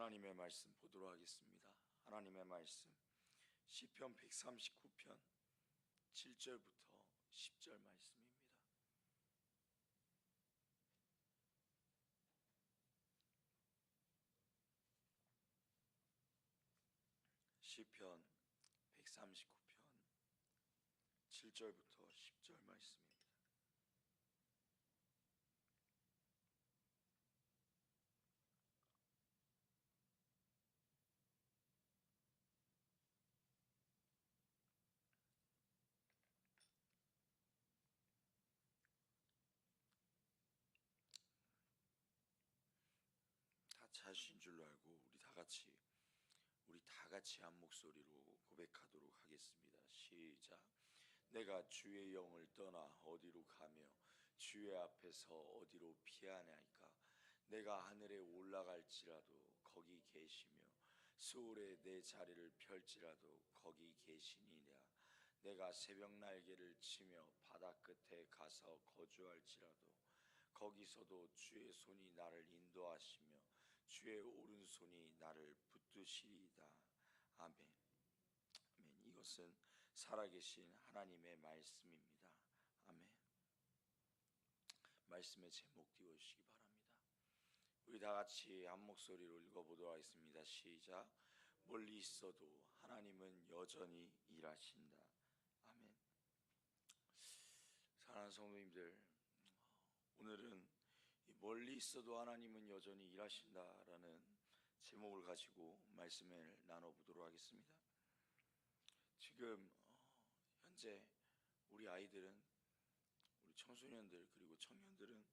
하나님의 말씀 보도록 하겠습니다. 하나님의 말씀 시편 139편 7절부터 10절 말씀입니다. 시편 139편 7절부터 10절 말씀입니다. 다 찾으신 줄로 알고 우리 다 같이 한 목소리로 고백하도록 하겠습니다. 시작. 내가 주의 영을 떠나 어디로 가며 주의 앞에서 어디로 피하나이까. 내가 하늘에 올라갈지라도 거기 계시며 수월에 내 자리를 펼지라도 거기 계시니라. 내가 새벽 날개를 치며 바다 끝에 가서 거주할지라도 거기서도 주의 손이 나를 인도하시며 주의 오른손이 나를 붙드시리이다. 아멘. 아멘. 이것은 살아계신 하나님의 말씀입니다. 아멘. 말씀의 제목 띄워주시기 바랍니다. 우리 다 같이 한 목소리로 읽어보도록 하겠습니다. 시작. 멀리 있어도 하나님은 여전히 일하신다. 아멘. 사랑하는 성도님들, 오늘은 멀리 있어도 하나님은 여전히 일하신다라는 제목을 가지고 말씀을 나눠보도록 하겠습니다. 지금 현재 우리 아이들은, 우리 청소년들 그리고 청년들은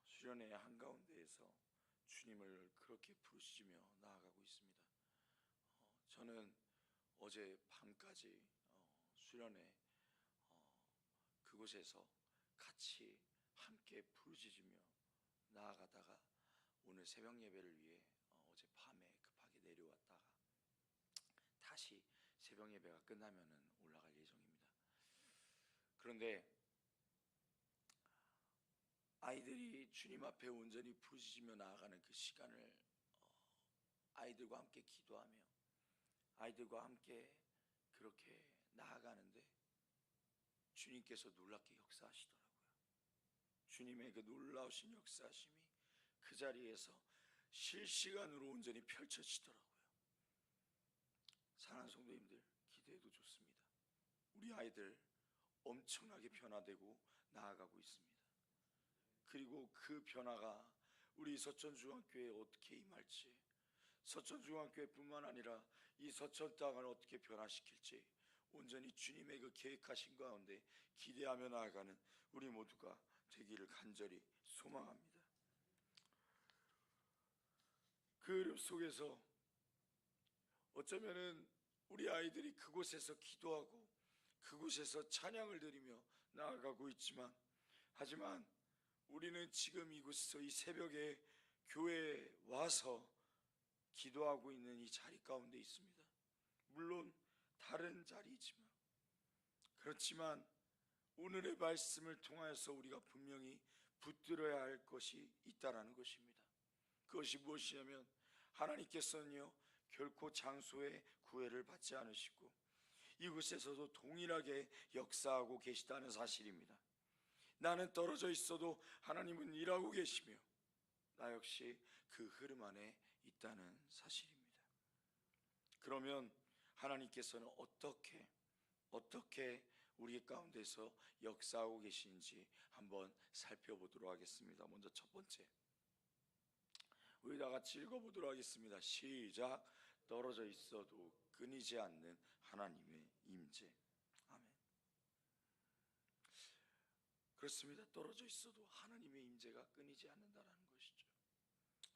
수련회 한가운데에서 주님을 그렇게 부르시며 나아가고 있습니다. 저는 어제 밤까지 수련회 그곳에서 같이 함께 부르짖으며 나아가다가 오늘 새벽 예배를 위해 어제 밤에 급하게 내려왔다가 다시 새벽 예배가 끝나면은 올라갈 예정입니다. 그런데 아이들이 주님 앞에 온전히 부르짖으며 나아가는 그 시간을 아이들과 함께 기도하며 아이들과 함께 그렇게 나아가는데 주님께서 놀랍게 역사하시더라고요. 주님의 그 놀라우신 역사하심이 그 자리에서 실시간으로 온전히 펼쳐지더라고요. 사랑하는 성도님들, 기대해도 좋습니다. 우리 아이들 엄청나게 변화되고 나아가고 있습니다. 그리고 그 변화가 우리 서천중앙교회에 어떻게 임할지, 서천중앙교회뿐만 아니라 이 서천 땅을 어떻게 변화시킬지 온전히 주님의 그 계획하신 가운데 기대하며 나아가는 우리 모두가 되기를 간절히 소망합니다. 그 어려움 속에서 어쩌면은 우리 아이들이 그곳에서 기도하고 그곳에서 찬양을 드리며 나아가고 있지만, 하지만 우리는 지금 이곳에서 이 새벽에 교회에 와서 기도하고 있는 이 자리 가운데 있습니다. 물론 다른 자리이지만, 그렇지만 오늘의 말씀을 통하여서 우리가 분명히 붙들어야 할 것이 있다라는 것입니다. 그것이 무엇이냐면 하나님께서는요 결코 장소의 구애를 받지 않으시고 이곳에서도 동일하게 역사하고 계시다는 사실입니다. 나는 떨어져 있어도 하나님은 일하고 계시며 나 역시 그 흐름 안에 있다는 사실입니다. 그러면 하나님께서는 어떻게 우리 가운데서 역사하고 계시는지 한번 살펴보도록 하겠습니다. 먼저 첫 번째, 우리 다 같이 읽어보도록 하겠습니다. 시작. 떨어져 있어도 끊이지 않는 하나님의 임재. 아멘. 그렇습니다. 떨어져 있어도 하나님의 임재가 끊이지 않는다는 것이죠.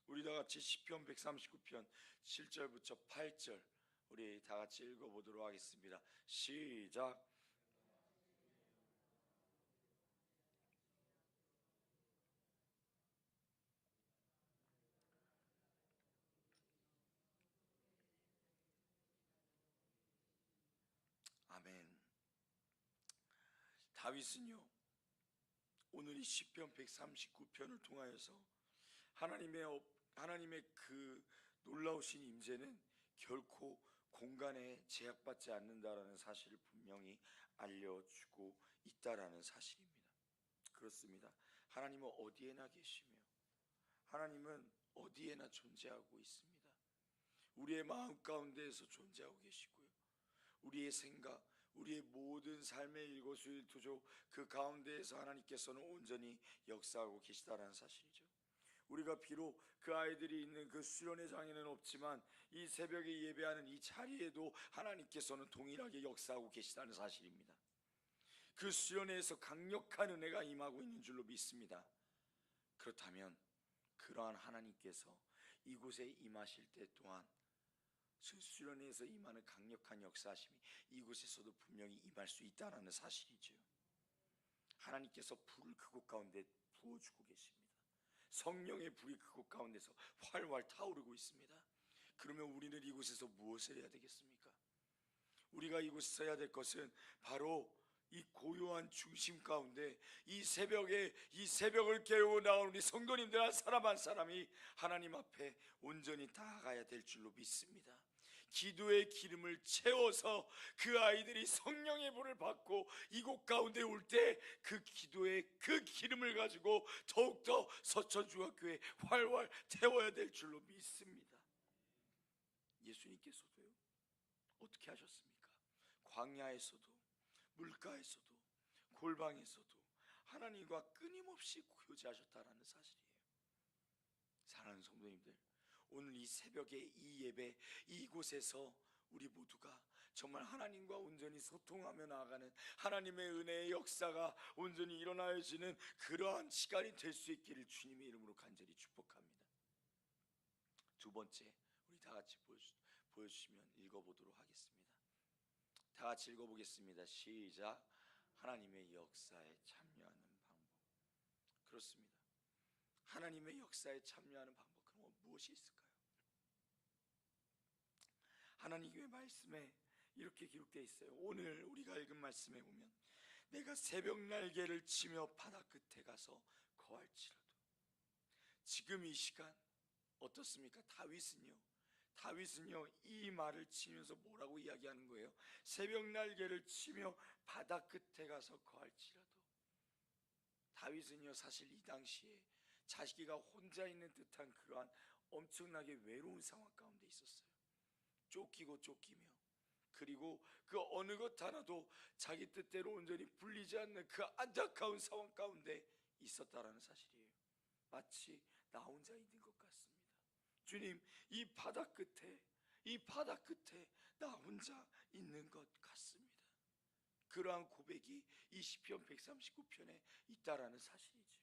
우리 다 같이 시편 139편 7절부터 8절 우리 다 같이 읽어보도록 하겠습니다. 시작. 아멘. 다윗은요 오늘 이 시편 139편을 통하여서 하나님의 그 놀라우신 임재는 결코 공간에 제약받지 않는다라는 사실을 분명히 알려주고 있다라는 사실입니다. 그렇습니다. 하나님은 어디에나 계시며 하나님은 어디에나 존재하고 있습니다. 우리의 마음 가운데에서 존재하고 계시고요, 우리의 생각, 우리의 모든 삶의 일거수일투족 그 가운데에서 하나님께서는 온전히 역사하고 계시다는 사실이죠. 우리가 비록 그 아이들이 있는 그 수련의 장에는 없지만 이 새벽에 예배하는 이 자리에도 하나님께서는 동일하게 역사하고 계시다는 사실입니다. 그 수련회에서 강력한 은혜가 임하고 있는 줄로 믿습니다. 그렇다면 그러한 하나님께서 이곳에 임하실 때 또한 수련회에서 임하는 강력한 역사하심이 이곳에서도 분명히 임할 수 있다는 사실이죠. 하나님께서 불을 그곳 가운데 부어주고 계십니다. 성령의 불이 그곳 가운데서 활활 타오르고 있습니다. 그러면 우리는 이곳에서 무엇을 해야 되겠습니까? 우리가 이곳에서 해야 될 것은 바로 이 고요한 중심 가운데 이 새벽을 깨우고 나온 우리 성도님들 한 사람 한 사람이 하나님 앞에 온전히 나아가야 될 줄로 믿습니다. 기도의 기름을 채워서 그 아이들이 성령의 불을 받고 이곳 가운데 올 때 그 기도의 그 기름을 가지고 더욱더 서천중학교에 활활 태워야 될 줄로 믿습니다. 예수님께서도요, 어떻게 하셨습니까? 광야에서도 물가에서도 골방에서도 하나님과 끊임없이 교제하셨다라는 사실이에요. 사랑하는 성도님들, 오늘 이 새벽에 이 예배 이곳에서 우리 모두가 정말 하나님과 온전히 소통하며 나아가는 하나님의 은혜의 역사가 온전히 일어나야지는 그러한 시간이 될 수 있기를 주님의 이름으로 간절히 축복합니다. 두 번째, 우리 다 같이 보여주시면 읽어보도록 하겠습니다. 다 같이 읽어보겠습니다. 시작. 하나님의 역사에 참여하는 방법. 그렇습니다. 하나님의 역사에 참여하는 방법, 그럼 무엇이 있을까요? 하나님의 말씀에 이렇게 기록되어 있어요. 오늘 우리가 읽은 말씀에 보면 내가 새벽 날개를 치며 바다 끝에 가서 거할지라도. 지금 이 시간 어떻습니까? 다윗은요 이 말을 치면서 뭐라고 이야기하는 거예요? 새벽 날개를 치며 바다 끝에 가서 거할지라도. 다윗은요 사실 이 당시에 자기가 혼자 있는 듯한 그러한 엄청나게 외로운 상황 가운데 있었어요. 쫓기고 쫓기며, 그리고 그 어느 것 하나도 자기 뜻대로 온전히 풀리지 않는 그 안타까운 상황 가운데 있었다라는 사실이에요. 마치 나 혼자 있는 것 같습니다. 주님, 이 바다 끝에 나 혼자 있는 것 같습니다. 그러한 고백이 이 시편 139편에 있다라는 사실이죠.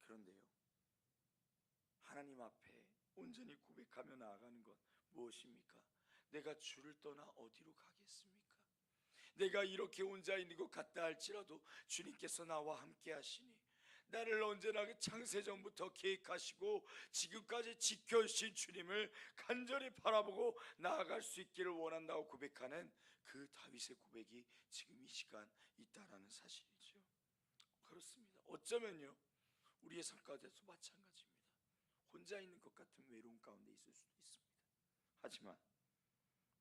그런데요, 하나님 앞에 온전히 고백하며 나아가는 것 무엇입니까? 내가 주를 떠나 어디로 가겠습니까? 내가 이렇게 혼자 있는 것 같다 할지라도 주님께서 나와 함께 하시니, 나를 언제나 창세전부터 계획하시고 지금까지 지켜주신 주님을 간절히 바라보고 나아갈 수 있기를 원한다고 고백하는 그 다윗의 고백이 지금 이 시간 있다라는 사실이죠. 그렇습니다. 어쩌면요 우리의 삶 가운데도 마찬가지입니다. 혼자 있는 것 같은 외로움 가운데 있을 수도 있습니다. 하지만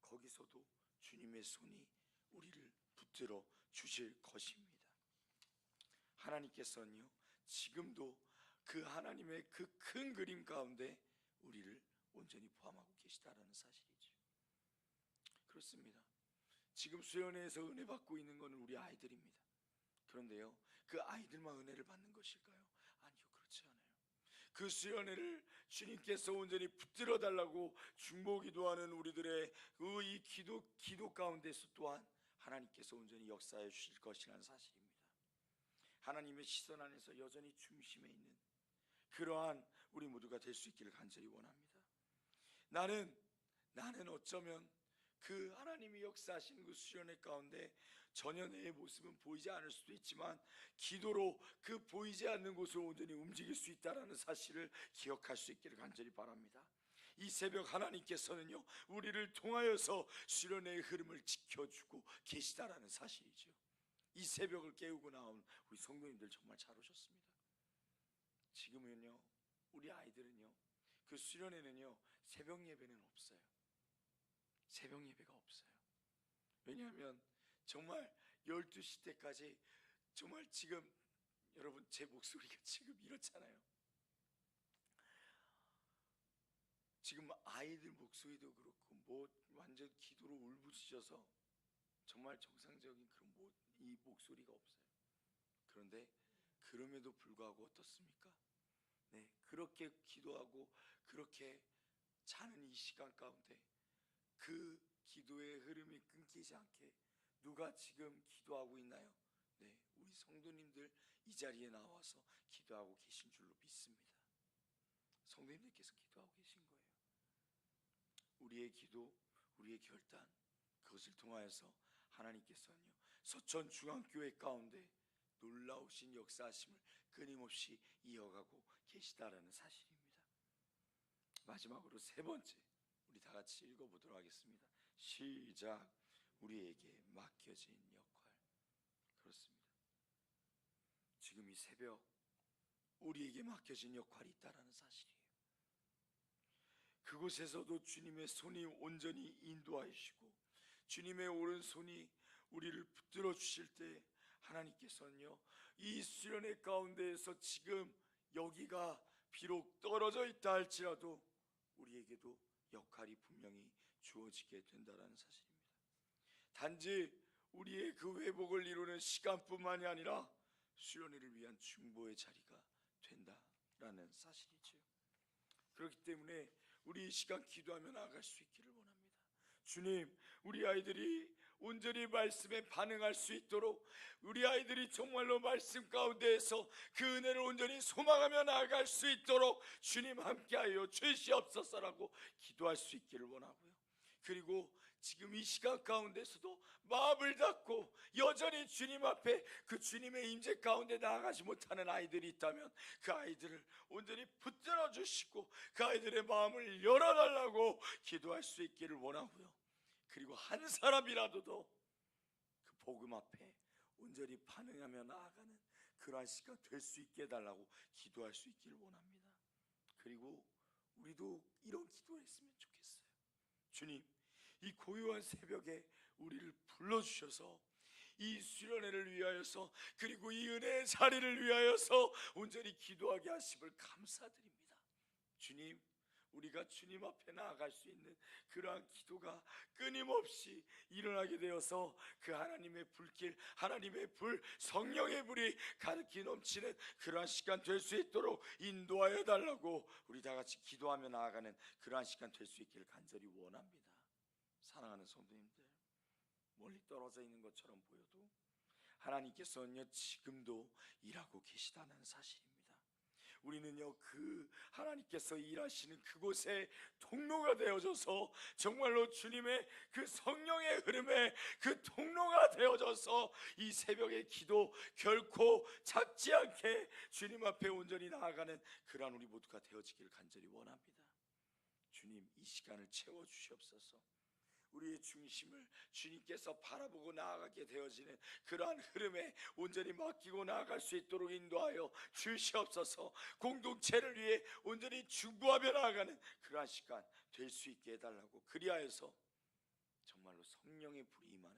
거기서도 주님의 손이 우리를 붙들어 주실 것입니다. 하나님께서는요 지금도 그 하나님의 그 큰 그림 가운데 우리를 온전히 포함하고 계시다라는 사실이죠. 그렇습니다. 지금 수련회에서 은혜 받고 있는 것은 우리 아이들입니다. 그런데요 그 아이들만 은혜를 받는 것일까요? 아니요, 그렇지 않아요. 그 수련회를 주님께서 온전히 붙들어 달라고 중보기도하는 우리들의 그 이 기도 가운데서 또한 하나님께서 온전히 역사해 주실 것이라는 사실입니다. 하나님의 시선 안에서 여전히 중심에 있는 그러한 우리 모두가 될 수 있기를 간절히 원합니다. 나는 어쩌면 그 하나님이 역사하시는 그 수련회 가운데 전혀 내 모습은 보이지 않을 수도 있지만 기도로 그 보이지 않는 곳으로 온전히 움직일 수 있다는 사실을 기억할 수 있기를 간절히 바랍니다. 이 새벽 하나님께서는요 우리를 통하여서 수련회의 흐름을 지켜주고 계시다라는 사실이죠. 이 새벽을 깨우고 나온 우리 성도님들 정말 잘 오셨습니다. 지금은요 우리 아이들은요 그 수련회는요 새벽 예배는 없어요. 새벽 예배가 없어요. 왜냐하면 정말 12시 때까지 정말 지금 여러분 제 목소리가 지금 이렇잖아요. 지금 아이들 목소리도 그렇고 뭐 완전 기도로 울부짖어서 정말 정상적인 그런 이 목소리가 없어요. 그런데 그럼에도 불구하고 어떻습니까? 네, 그렇게 기도하고 그렇게 자는 이 시간 가운데 그 기도의 흐름이 끊기지 않게 누가 지금 기도하고 있나요? 네, 우리 성도님들 이 자리에 나와서 기도하고 계신 줄로 믿습니다. 성도님들께서 기도하고 계신 거예요. 우리의 기도, 우리의 결단, 그것을 통하여서 하나님께서는요 서천중앙교회 가운데 놀라우신 역사하심을 끊임없이 이어가고 계시다라는 사실입니다. 마지막으로 세 번째, 우리 다 같이 읽어보도록 하겠습니다. 시작. 우리에게 맡겨진 역할. 그렇습니다. 지금 이 새벽 우리에게 맡겨진 역할이 있다라는 사실이에요. 그곳에서도 주님의 손이 온전히 인도하시고 주님의 오른손이 우리를 붙들어 주실 때 하나님께서는요 이 수련회 가운데에서 지금 여기가 비록 떨어져 있다 할지라도 우리에게도 역할이 분명히 주어지게 된다는 사실입니다. 단지 우리의 그 회복을 이루는 시간뿐만이 아니라 수련회를 위한 중보의 자리가 된다라는 사실이죠. 그렇기 때문에 우리 이 시간 기도하며 나아갈 수 있기를 원합니다. 주님, 우리 아이들이 온전히 말씀에 반응할 수 있도록 우리 아이들이 정말로 말씀 가운데에서 그 은혜를 온전히 소망하며 나아갈 수 있도록 주님 함께하여 주시옵소서라고 기도할 수 있기를 원하고요. 그리고 지금 이 시간 가운데서도 마음을 닫고 여전히 주님 앞에 그 주님의 임재 가운데 나아가지 못하는 아이들이 있다면 그 아이들을 온전히 붙들어 주시고 그 아이들의 마음을 열어달라고 기도할 수 있기를 원하고요. 그리고 한 사람이라도도 그 복음 앞에 온전히 반응하며 나아가는 그러한 시간 될 수 있게 해달라고 기도할 수 있기를 원합니다. 그리고 우리도 이런 기도를 했으면 좋겠어요. 주님, 이 고요한 새벽에 우리를 불러주셔서 이 수련회를 위하여서 그리고 이 은혜의 자리를 위하여서 온전히 기도하게 하심을 감사드립니다. 주님, 우리가 주님 앞에 나아갈 수 있는 그러한 기도가 끊임없이 일어나게 되어서 그 하나님의 불길, 하나님의 불, 성령의 불이 가득히 넘치는 그러한 시간 될 수 있도록 인도하여 달라고 우리 다 같이 기도하며 나아가는 그러한 시간 될 수 있기를 간절히 원합니다. 사랑하는 성도님들, 멀리 떨어져 있는 것처럼 보여도 하나님께서는요 지금도 일하고 계시다는 사실입니다. 우리는요 그 하나님께서 일하시는 그곳에 통로가 되어져서 정말로 주님의 그 성령의 흐름에 그 통로가 되어져서 이 새벽의 기도 결코 작지 않게 주님 앞에 온전히 나아가는 그러한 우리 모두가 되어지기를 간절히 원합니다. 주님, 이 시간을 채워주시옵소서. 우리의 중심을 주님께서 바라보고 나아가게 되어지는 그러한 흐름에 온전히 맡기고 나아갈 수 있도록 인도하여 주시옵소서. 공동체를 위해 온전히 중보하며 나아가는 그러한 시간 될 수 있게 해달라고, 그리하여서 정말로 성령의 불이 임하는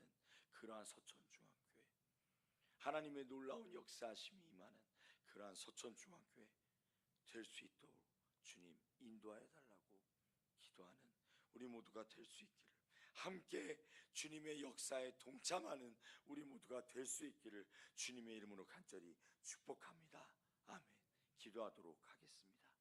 그러한 서천중앙교회, 하나님의 놀라운 역사하심이 임하는 그러한 서천중앙교회 될 수 있도록 주님 인도하여 달라고 기도하는 우리 모두가 될 수 있기를, 함께 주님의 역사에 동참하는 우리 모두가 될 수 있기를 주님의 이름으로 간절히 축복합니다. 아멘. 기도하도록 하겠습니다.